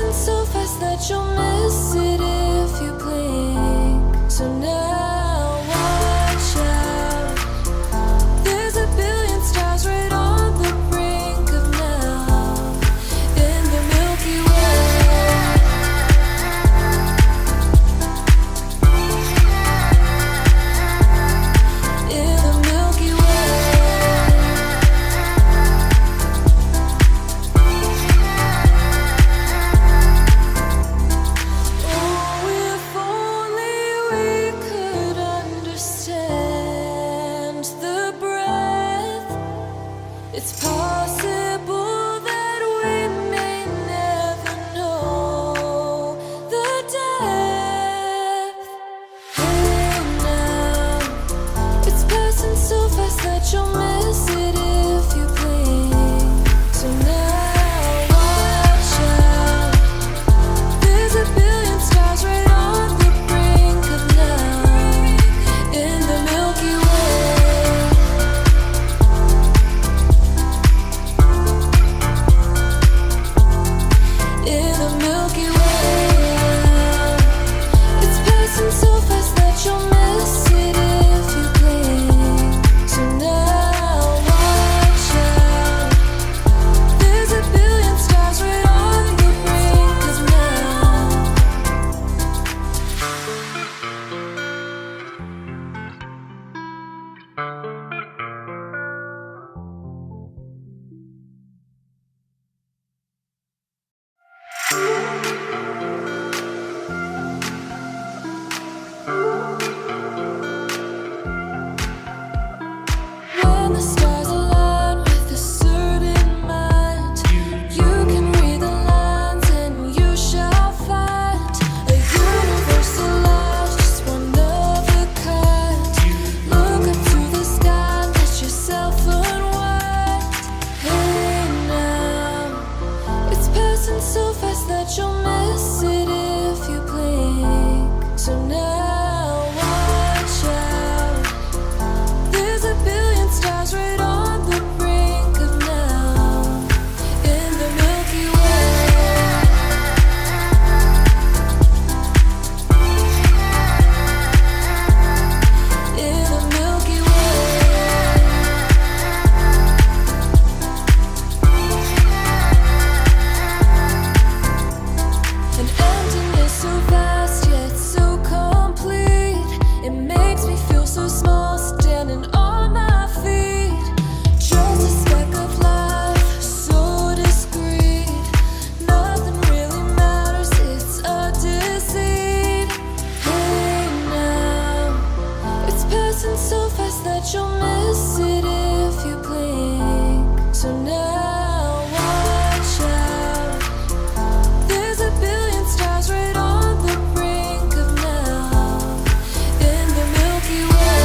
passing so fast that you'll miss it if you blink. So now watch out. There's a billion stars right on the brink of now in the Milky Way. In the Milky Way. Oh, if only we could understand the breath. It's possible that we may never know the depth. Hey now, it's passing so fast that you'll miss it if you blink. So now watch out. There's a billion stars right on the brink of now in the Milky Way. In the Milky Way. It's passing so fast that you'll miss it if you blink. So now watch out. There's a billion stars right on the brink of now. When the stars align with a certain mind, you can read the lines and you shall find a universal light, just one of a kind. Look up to the sky, let yourself unwind. Hey now, it's passing so fast that you'll miss it if you blink. So now watch out. There's a billion stars right on the brink of now in the Milky Way. In the Milky Way. An emptiness so vast yet so complete. It makes me feel so small standing on my feet. Just a speck of life, so discreet. Nothing really matters, it's a deceit. Hey now, it's passing so fast that you'll miss it if you blink. So now watch out. There's a billion stars right on the brink of now in the Milky Way.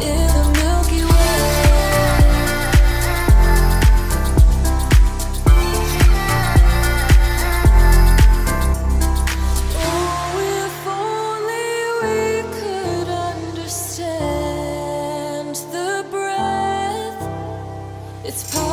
In the Milky Way. Oh, if only we could understand the breath. It's possible